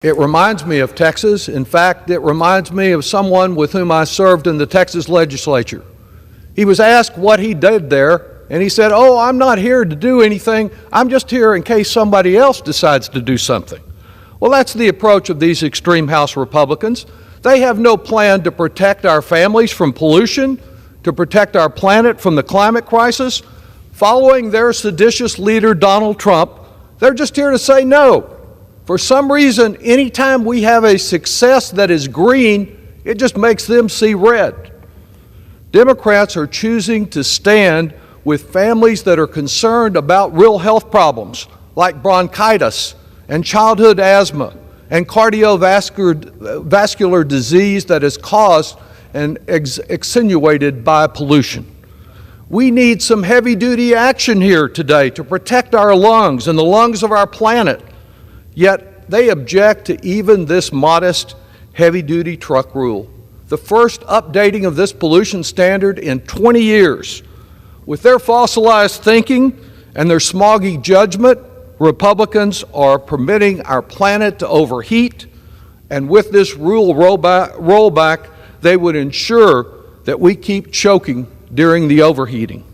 It reminds me of Texas. In fact, it reminds me of someone with whom I served in the Texas legislature. He was asked what he did there, and he said, "Oh, I'm not here to do anything. I'm just here in case somebody else decides to do something." Well, that's the approach of these extreme House Republicans. They have no plan to protect our families from pollution, to protect our planet from the climate crisis. Following their seditious leader, Donald Trump, they're just here to say no. For some reason, anytime we have a success that is green, it just makes them see red. Democrats are choosing to stand with families that are concerned about real health problems like bronchitis and childhood asthma and cardiovascular disease that is caused and accentuated by pollution. We need some heavy-duty action here today to protect our lungs and the lungs of our planet. Yet they object to even this modest heavy-duty truck rule, the first updating of this pollution standard in 20 years. With their fossilized thinking and their smoggy judgment, Republicans are permitting our planet to overheat, and with this rule rollback, they would ensure that we keep choking during the overheating.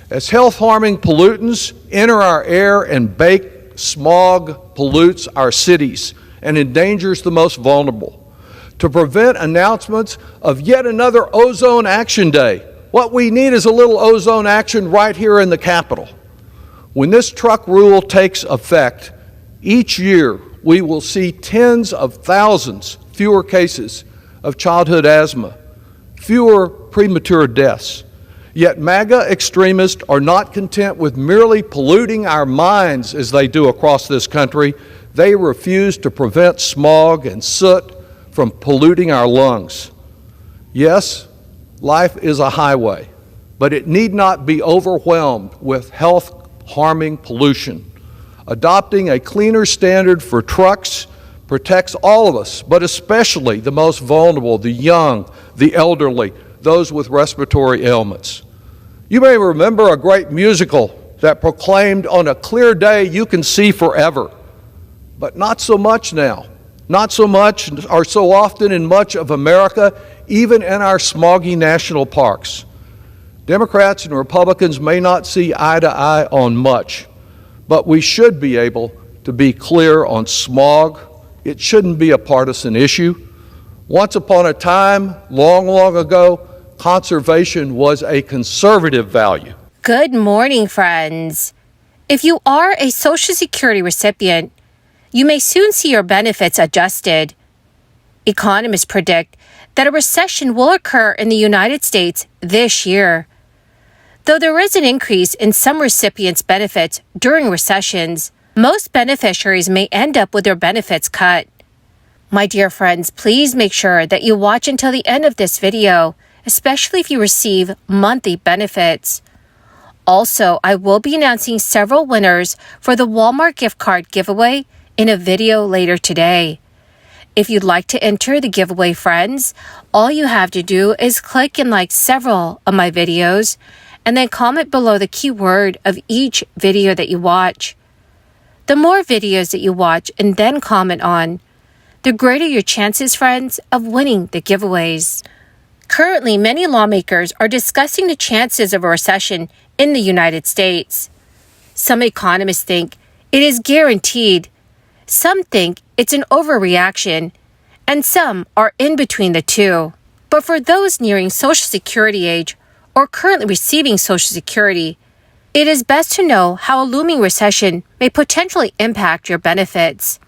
As health-harming pollutants enter our air and bake, smog pollutes our cities and endangers the most vulnerable. To prevent announcements of yet another Ozone Action Day, what we need is a little ozone action right here in the Capitol. When this truck rule takes effect, each year we will see tens of thousands fewer cases of childhood asthma, fewer premature deaths. Yet MAGA extremists are not content with merely polluting our minds as they do across this country. They refuse to prevent smog and soot from polluting our lungs. Yes, life is a highway, but it need not be overwhelmed with health-harming pollution. Adopting a cleaner standard for trucks protects all of us, but especially the most vulnerable, the young, the elderly, those with respiratory ailments. You may remember a great musical that proclaimed, "On a clear day you can see forever," but not so much now. Not so much or so often in much of America, even in our smoggy national parks. Democrats and Republicans may not see eye to eye on much, but we should be able to be clear on smog. It shouldn't be a partisan issue. Once upon a time, long, long ago, conservation was a conservative value. Good morning, friends. If you are a Social Security recipient, you may soon see your benefits adjusted. Economists predict that a recession will occur in the United States this year. Though there is an increase in some recipients' benefits during recessions, most beneficiaries may end up with their benefits cut. My dear friends, please make sure that you watch until the end of this video, especially if you receive monthly benefits. Also, I will be announcing several winners for the Walmart gift card giveaway in a video later today. If you'd like to enter the giveaway, friends, all you have to do is click and like several of my videos and then comment below the keyword of each video that you watch. The more videos that you watch and then comment on, the greater your chances, friends, of winning the giveaways. Currently, many lawmakers are discussing the chances of a recession in the United States. Some economists think it is guaranteed. Some think it's an overreaction, and some are in between the two. But for those nearing Social Security age or currently receiving Social Security, it is best to know how a looming recession may potentially impact your benefits.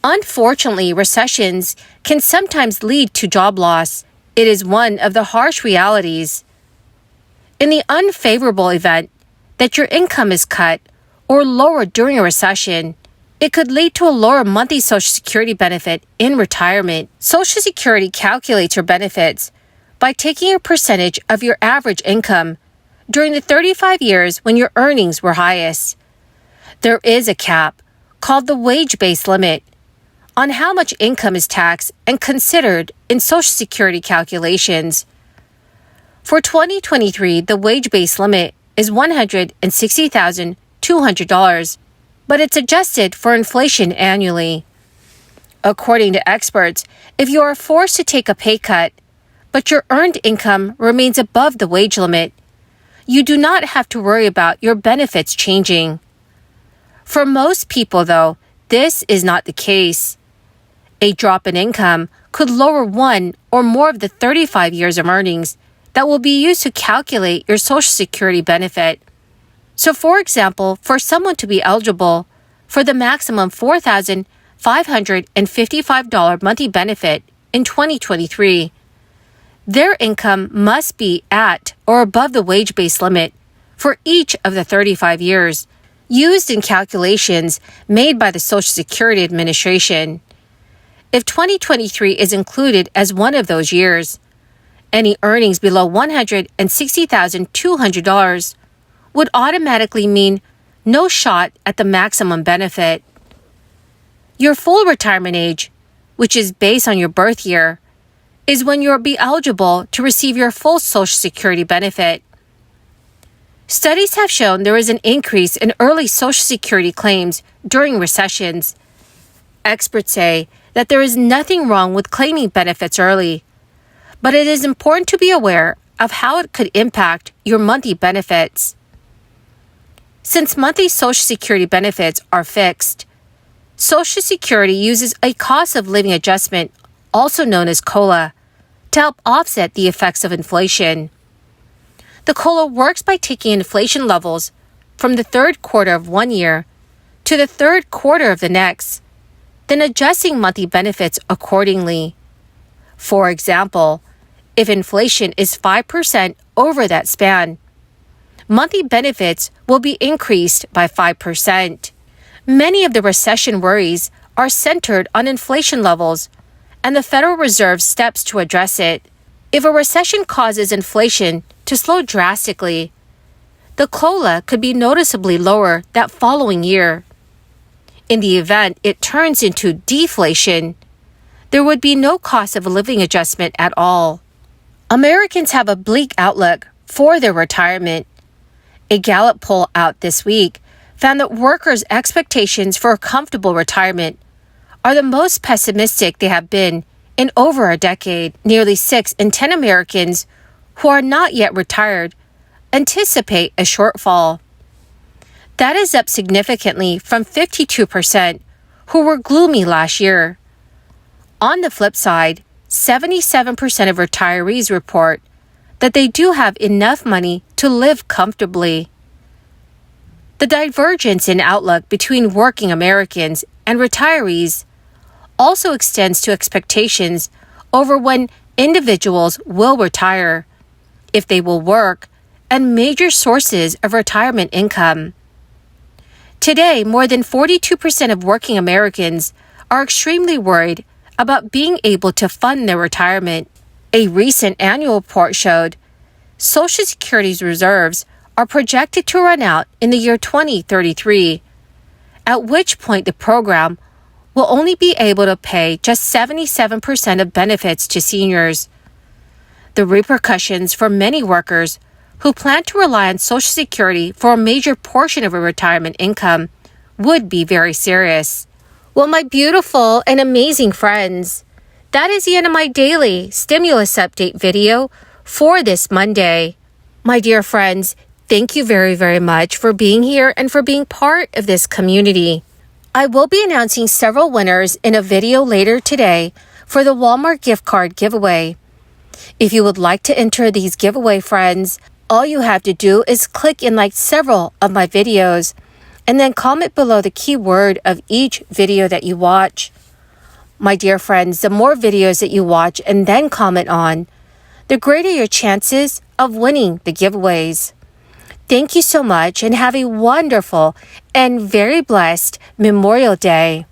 Unfortunately, recessions can sometimes lead to job loss. It is one of the harsh realities. In the unfavorable event that your income is cut or lowered during a recession, it could lead to a lower monthly Social Security benefit in retirement. Social Security calculates your benefits by taking a percentage of your average income during the 35 years when your earnings were highest. There is a cap, called the wage-based limit, on how much income is taxed and considered in Social Security calculations. For 2023, the wage-based limit is $160,200, but it's adjusted for inflation annually. According to experts, if you are forced to take a pay cut, but your earned income remains above the wage limit, you do not have to worry about your benefits changing. For most people, though, this is not the case. A drop in income could lower one or more of the 35 years of earnings that will be used to calculate your Social Security benefit. So, for example, for someone to be eligible for the maximum $4,555 monthly benefit in 2023, their income must be at or above the wage-based limit for each of the 35 years used in calculations made by the Social Security Administration. If 2023 is included as one of those years, any earnings below $160,200 would automatically mean no shot at the maximum benefit. Your full retirement age, which is based on your birth year, is when you'll be eligible to receive your full Social Security benefit. Studies have shown there is an increase in early Social Security claims during recessions. Experts say that there is nothing wrong with claiming benefits early, but it is important to be aware of how it could impact your monthly benefits. Since monthly Social Security benefits are fixed, Social Security uses a cost of living adjustment, also known as COLA, to help offset the effects of inflation. The COLA works by taking inflation levels from the third quarter of one year to the third quarter of the next, then adjusting monthly benefits accordingly. For example, if inflation is 5% over that span, monthly benefits will be increased by 5%. Many of the recession worries are centered on inflation levels and the Federal Reserve's steps to address it. If a recession causes inflation to slow drastically, the COLA could be noticeably lower that following year. In the event it turns into deflation, there would be no cost of living adjustment at all. Americans have a bleak outlook for their retirement. A Gallup poll out this week found that workers' expectations for a comfortable retirement are the most pessimistic they have been in over a decade. Nearly 6 in 10 Americans who are not yet retired anticipate a shortfall. That is up significantly from 52% who were gloomy last year. On the flip side, 77% of retirees report that they do have enough money to live comfortably. The divergence in outlook between working Americans and retirees also extends to expectations over when individuals will retire, if they will work, and major sources of retirement income. Today, more than 42% of working Americans are extremely worried about being able to fund their retirement. A recent annual report showed Social Security's reserves are projected to run out in the year 2033, at which point the program will only be able to pay just 77% of benefits to seniors. The repercussions for many workers who plan to rely on Social Security for a major portion of a retirement income would be very serious. Well, my beautiful and amazing friends, that is the end of my daily stimulus update video for this Monday. My dear friends, thank you very, very much for being here and for being part of this community. I will be announcing several winners in a video later today for the Walmart gift card giveaway. If you would like to enter these giveaway, friends, all you have to do is click and like several of my videos and then comment below the keyword of each video that you watch. My dear friends, the more videos that you watch and then comment on, the greater your chances of winning the giveaways. Thank you so much and have a wonderful and very blessed Memorial Day.